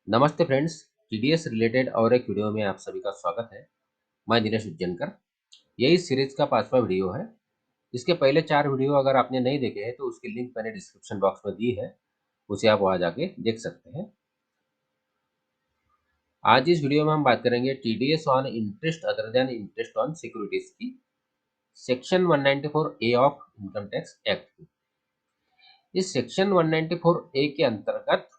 नमस्ते friends. TDS related और एक वीडियो में आप सभी का स्वागत है। मैं दिनेश उज्जैनकर। यही सीरीज का 5वां वीडियो है। इसके पहले 4 वीडियो अगर आपने नहीं देखे हैं तो उसकी लिंक मैंने डिस्क्रिप्शन बॉक्स में दी है, उसे आप वहां जाके देख सकते हैं। आज इस वीडियो में हम बात करेंगे TDS on interest other than interest on securities की, section 194 A of income tax act की। इस सेक्शन 194 ए के अंतर्गत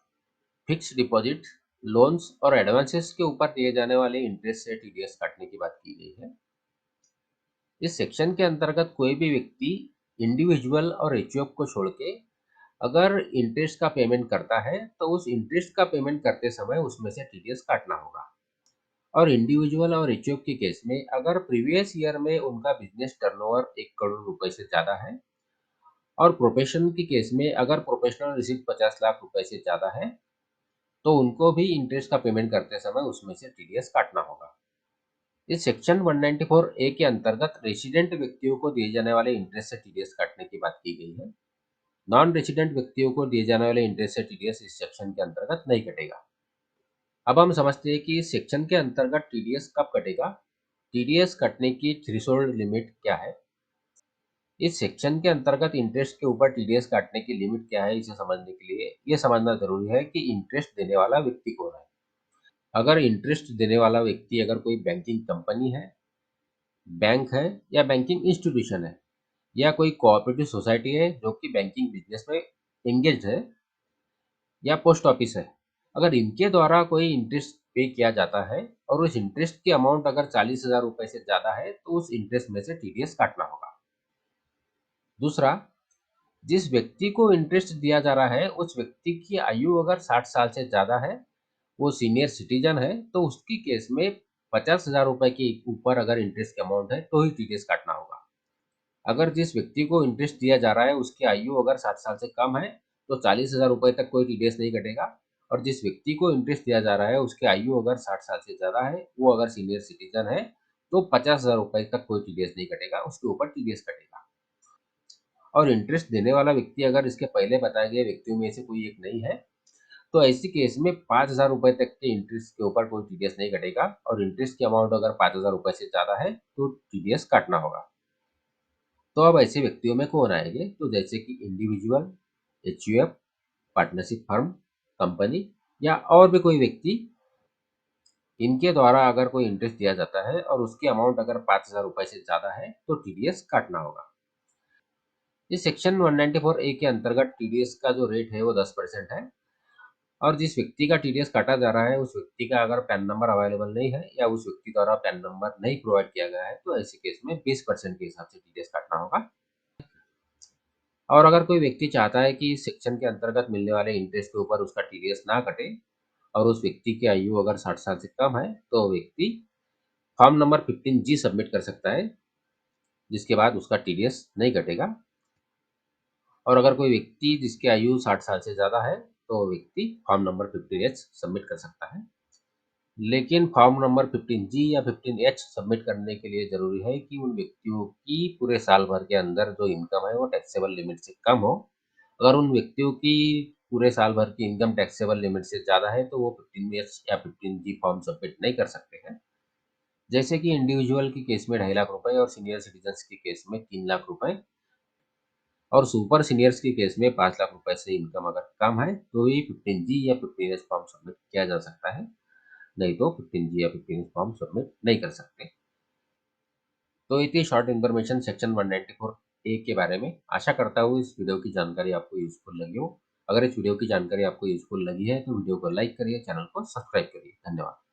फिक्स डिपॉजिट, लोन्स और एडवांसेस के ऊपर दिए जाने वाले इंटरेस्ट से टीडीएस काटने की बात की गई है। इस सेक्शन के अंतर्गत कोई भी व्यक्ति इंडिविजुअल और एचयूएफ को छोड़ के अगर इंटरेस्ट का पेमेंट करता है तो उस इंटरेस्ट का पेमेंट करते समय उसमें से टीडीएस काटना होगा। और इंडिविजुअल और एचयूएफ के केस में अगर प्रीवियस ईयर में उनका बिजनेस टर्नओवर 1 करोड़ रुपए से ज्यादा है और प्रोफेशन के केस में अगर प्रोफेशनल रिसीट 50 लाख रुपए से ज्यादा है तो उनको भी इंटरेस्ट का पेमेंट करते समय उसमें से टीडीएस काटना होगा। इस सेक्शन 194 ए के अंतर्गत रेसिडेंट व्यक्तियों को दिए जाने वाले इंटरेस्ट से टीडीएस काटने की बात की गई है। नॉन रेसिडेंट व्यक्तियों को दिए जाने वाले इंटरेस्ट से टीडीएस इस सेक्शन के अंतर्गत नहीं कटेगा। अब हम समझते हैं कि इस सेक्शन के अंतर्गत टीडीएस कब कटेगा, टीडीएस कटने की थ्रेशोल्ड लिमिट क्या है। इस सेक्शन के अंतर्गत इंटरेस्ट के ऊपर टीडीएस काटने की लिमिट क्या है, इसे समझने के लिए ये समझना जरूरी है कि इंटरेस्ट देने वाला व्यक्ति कौन है। अगर इंटरेस्ट देने वाला व्यक्ति अगर कोई बैंकिंग कंपनी है, बैंक है या बैंकिंग इंस्टीट्यूशन है या कोई कोऑपरेटिव सोसाइटी है जो कि बैंकिंग बिजनेस में एंगेज है या पोस्ट ऑफिस है, अगर इनके द्वारा कोई इंटरेस्ट पे किया जाता है और उस इंटरेस्ट की अमाउंट अगर 40,000 रुपए से ज्यादा है तो उस इंटरेस्ट में से टीडीएस काटना होगा। दूसरा, जिस व्यक्ति को इंटरेस्ट दिया जा रहा है उस व्यक्ति की आयु अगर 60 साल से ज्यादा है, वो सीनियर सिटीजन है, तो उसकी केस में 50,000 रुपए के ऊपर अगर इंटरेस्ट की अमाउंट है तो ही टीडीएस काटना होगा। अगर जिस व्यक्ति को इंटरेस्ट दिया जा रहा है उसकी आयु अगर 60 साल से कम है तो 40,000 रुपए तक कोई टीडीएस नहीं कटेगा। और जिस व्यक्ति को इंटरेस्ट दिया जा रहा है उसकी आयु अगर 60 साल से ज्यादा है, वो अगर सीनियर सिटीजन है, तो 50,000 रुपए तक कोई टीडीएस नहीं कटेगा, उसके ऊपर टीडीएस कटेगा। और इंटरेस्ट देने वाला व्यक्ति अगर इसके पहले बताए गए व्यक्तियों में से कोई एक नहीं है तो ऐसी केस में 5,000 रुपए तक के इंटरेस्ट के ऊपर कोई टीडीएस नहीं कटेगा और इंटरेस्ट की अमाउंट अगर 5,000 रुपए से ज्यादा है तो टीडीएस काटना होगा। तो अब ऐसे व्यक्तियों में कौन आएंगे, तो जैसे कि individual, HUF, partnership firm, company या और भी कोई व्यक्ति, इनके द्वारा अगर कोई इंटरेस्ट दिया जाता है और उसकी अमाउंट अगर 5,000 रुपए से ज्यादा है तो टीडीएस काटना होगा। इस सेक्शन 194 ए के अंतर्गत टीडीएस का जो रेट है वो 10% है। और जिस व्यक्ति का टीडीएस काटा जा रहा है उस व्यक्ति का अगर पैन नंबर अवेलेबल नहीं है या उस व्यक्ति द्वारा पैन नंबर नहीं प्रोवाइड किया गया है तो ऐसे केस में 20% के हिसाब से टीडीएस काटना होगा। और अगर कोई व्यक्ति चाहता है कि इस सेक्शन के अंतर्गत मिलने वाले इंटरेस्ट के ऊपर उसका टीडीएस ना कटे और उस व्यक्ति की आयु अगर 60 साल से कम है तो व्यक्ति फॉर्म नंबर 15G सबमिट कर सकता है, जिसके बाद उसका टीडीएस नहीं कटेगा। और अगर कोई व्यक्ति जिसकी आयु 60 साल से ज्यादा है तो व्यक्ति फॉर्म नंबर 15H सबमिट कर सकता है। लेकिन फॉर्म नंबर 15G या 15H सबमिट करने के लिए जरूरी है कि उन व्यक्तियों की पूरे साल भर के अंदर जो इनकम है वो टैक्सेबल लिमिट से कम हो। अगर उन व्यक्तियों की पूरे साल भर की इनकम टैक्सेबल लिमिट से ज्यादा है तो वो 15H या 15G फॉर्म सबमिट नहीं कर सकते हैं। जैसे कि इंडिविजुअल की केस में 2.5 लाख रुपए और सीनियर सिटीजन की केस में 3 लाख रुपए और सुपर सीनियर्स की केस में 5 लाख रुपए से इनकम अगर कम है तो ही 15G या 15H फॉर्म सबमिट किया जा सकता है, नहीं तो 15G या 15 फॉर्म सबमिट नहीं कर सकते। तो इतनी शॉर्ट इन्फॉर्मेशन सेक्शन 194 ए के बारे में। आशा करता हूँ इस वीडियो की जानकारी आपको यूजफुल लगी हो। अगर इस वीडियो की जानकारी आपको यूजफुल लगी है तो वीडियो को लाइक करिए, चैनल को सब्सक्राइब करिए। धन्यवाद।